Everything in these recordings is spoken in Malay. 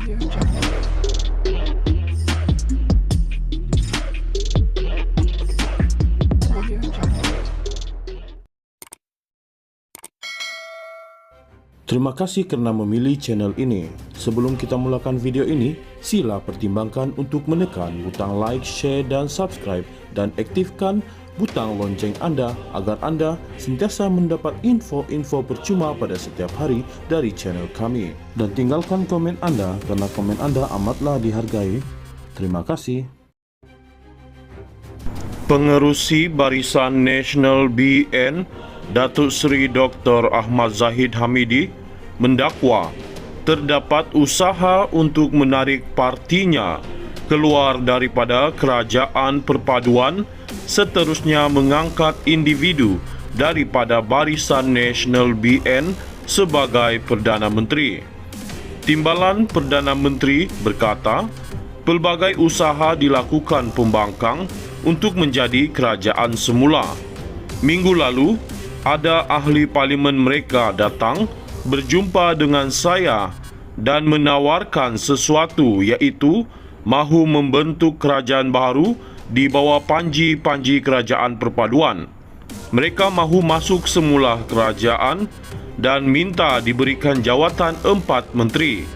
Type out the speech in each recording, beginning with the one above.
Terima kasih kerana memilih channel ini. Sebelum kita mulakan video ini, sila pertimbangkan untuk menekan butang like, share dan subscribe dan aktifkan butang lonceng anda agar anda sentiasa mendapat info-info percuma pada setiap hari dari channel kami. Dan tinggalkan komen anda kerana komen anda amatlah dihargai. Terima kasih. Pengerusi Barisan Nasional BN Datuk Seri Dr. Ahmad Zahid Hamidi mendakwa terdapat usaha untuk menarik partinya keluar daripada kerajaan perpaduan, seterusnya mengangkat individu daripada Barisan Nasional BN sebagai Perdana Menteri. Timbalan Perdana Menteri berkata, pelbagai usaha dilakukan pembangkang untuk menjadi kerajaan semula. Minggu lalu, ada ahli parlimen mereka datang berjumpa dengan saya dan menawarkan sesuatu, iaitu mahu membentuk kerajaan baru di bawah panji-panji kerajaan perpaduan. Mereka mahu masuk semula kerajaan dan minta diberikan jawatan 4 menteri.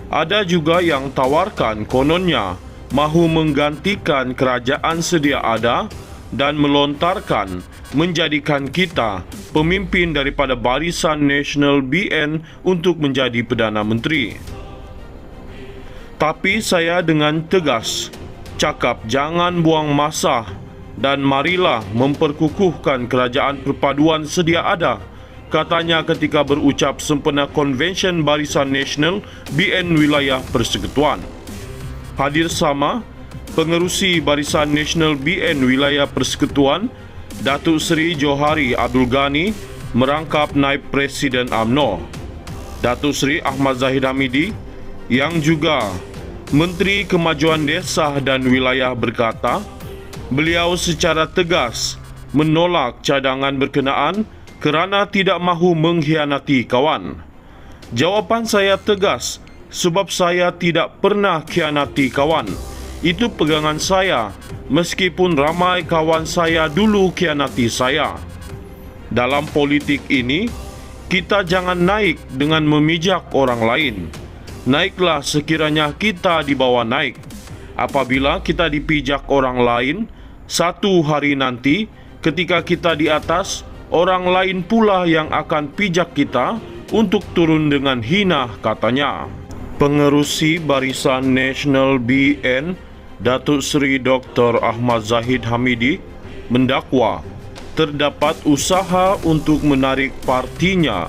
Ada juga yang tawarkan kononnya mahu menggantikan kerajaan sedia ada dan melontarkan menjadikan kita pemimpin daripada Barisan Nasional BN untuk menjadi Perdana Menteri. Tapi saya dengan tegas cakap jangan buang masa dan marilah memperkukuhkan kerajaan perpaduan sedia ada, katanya ketika berucap sempena Konvensyen Barisan Nasional BN Wilayah Persekutuan. Hadir sama Pengerusi Barisan Nasional BN Wilayah Persekutuan Datuk Seri Johari Abdul Ghani merangkap Naib Presiden UMNO, Datuk Seri Ahmad Zahid Hamidi yang juga Menteri Kemajuan Desa dan Wilayah berkata, beliau secara tegas menolak cadangan berkenaan kerana tidak mahu mengkhianati kawan. Jawapan saya tegas sebab saya tidak pernah khianati kawan. Itu pegangan saya, meskipun ramai kawan saya dulu khianati saya. Dalam politik ini, kita jangan naik dengan memijak orang lain. Naiklah sekiranya kita dibawa naik. Apabila kita dipijak orang lain, satu hari nanti, ketika kita di atas, orang lain pula yang akan pijak kita untuk turun dengan hina, katanya. Pengerusi Barisan Nasional BN Datuk Seri Dr. Ahmad Zahid Hamidi mendakwa terdapat usaha untuk menarik partinya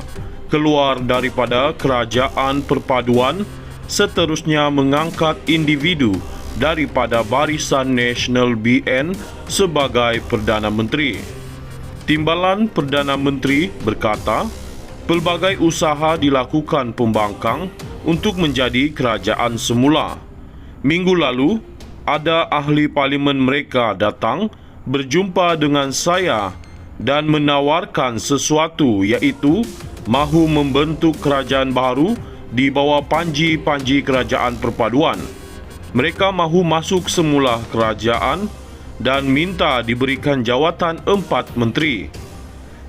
keluar daripada kerajaan perpaduan, seterusnya mengangkat individu daripada Barisan Nasional BN sebagai Perdana Menteri. Timbalan Perdana Menteri berkata, pelbagai usaha dilakukan pembangkang untuk menjadi kerajaan semula. Minggu lalu, ada ahli parlimen mereka datang berjumpa dengan saya dan menawarkan sesuatu, iaitu mahu membentuk kerajaan baru di bawah panji-panji kerajaan perpaduan. Mereka mahu masuk semula kerajaan dan minta diberikan jawatan 4 menteri.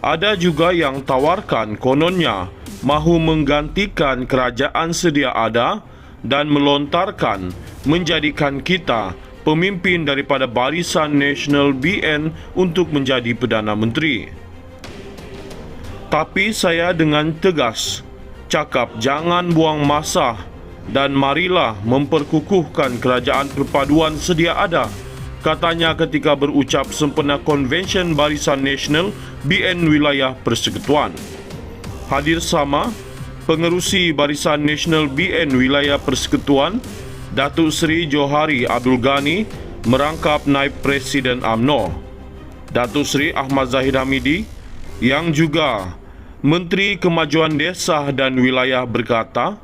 Ada juga yang tawarkan kononnya mahu menggantikan kerajaan sedia ada dan melontarkan menjadikan kita pemimpin daripada Barisan Nasional BN untuk menjadi Perdana Menteri. Tapi saya dengan tegas cakap jangan buang masa dan marilah memperkukuhkan kerajaan perpaduan sedia ada, katanya ketika berucap sempena Konvensyen Barisan Nasional BN Wilayah Persekutuan. Hadir sama Pengerusi Barisan Nasional BN Wilayah Persekutuan Datuk Seri Johari Abdul Ghani merangkap Naib Presiden UMNO, Datuk Seri Ahmad Zahid Hamidi yang juga Menteri Kemajuan Desa dan Wilayah berkata,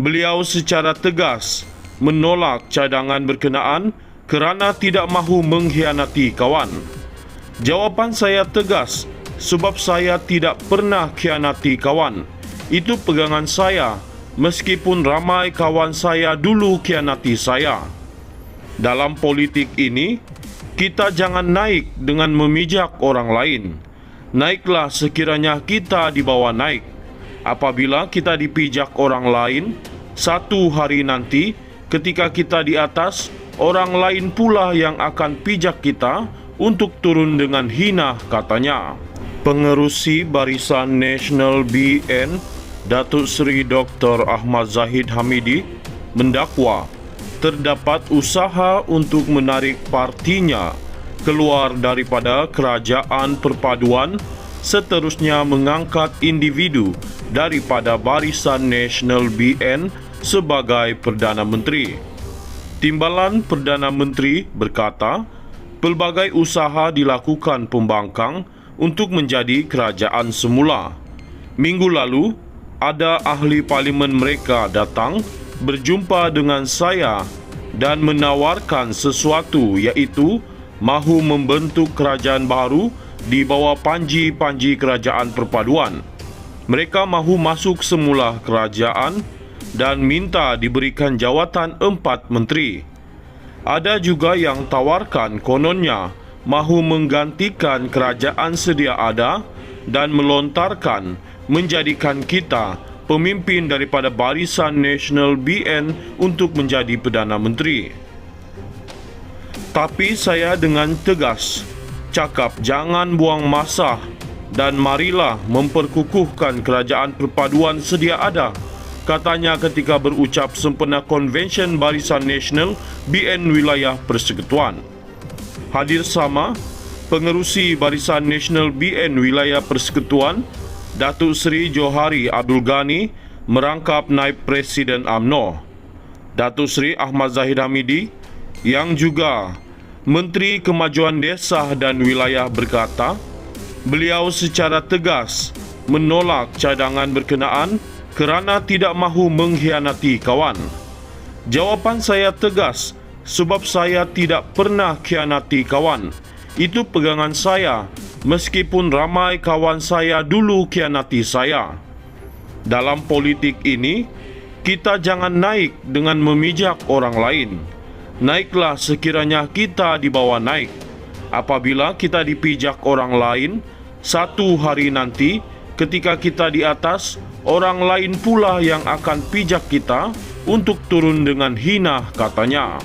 beliau secara tegas menolak cadangan berkenaan kerana tidak mahu mengkhianati kawan. Jawapan saya tegas sebab saya tidak pernah khianati kawan. Itu pegangan saya, meskipun ramai kawan saya dulu khianati saya. Dalam politik ini, kita jangan naik dengan memijak orang lain. Naiklah sekiranya kita dibawa naik. Apabila kita dipijak orang lain, satu hari nanti ketika kita di atas, orang lain pula yang akan pijak kita untuk turun dengan hina, katanya. Pengerusi Barisan Nasional BN, Datuk Seri Dr. Ahmad Zahid Hamidi, mendakwa terdapat usaha untuk menarik partinya keluar daripada kerajaan perpaduan, seterusnya mengangkat individu daripada Barisan Nasional BN sebagai Perdana Menteri. Timbalan Perdana Menteri berkata, pelbagai usaha dilakukan pembangkang untuk menjadi kerajaan semula. Minggu lalu, ada ahli parlimen mereka datang berjumpa dengan saya dan menawarkan sesuatu, iaitu mahu membentuk kerajaan baru di bawah panji-panji kerajaan perpaduan. Mereka mahu masuk semula kerajaan dan minta diberikan jawatan 4 menteri. Ada juga yang tawarkan kononnya mahu menggantikan kerajaan sedia ada dan melontarkan menjadikan kita pemimpin daripada Barisan Nasional BN untuk menjadi Perdana Menteri. Tapi saya dengan tegas cakap jangan buang masa dan marilah memperkukuhkan kerajaan perpaduan sedia ada, katanya ketika berucap sempena Konvensyen Barisan Nasional BN Wilayah Persekutuan. Hadir sama Pengerusi Barisan Nasional BN Wilayah Persekutuan, Datuk Seri Johari Abdul Ghani, merangkap Naib Presiden UMNO. Datuk Seri Ahmad Zahid Hamidi, yang juga Menteri Kemajuan Desa dan Wilayah, berkata, beliau secara tegas menolak cadangan berkenaan kerana tidak mahu mengkhianati kawan. Jawapan saya tegas, sebab saya tidak pernah khianati kawan. Itu pegangan saya, meskipun ramai kawan saya dulu khianati saya. Dalam politik ini, kita jangan naik dengan memijak orang lain. Naiklah sekiranya kita dibawa naik. Apabila kita dipijak orang lain, satu hari nanti ketika kita di atas, orang lain pula yang akan pijak kita untuk turun dengan hina, katanya.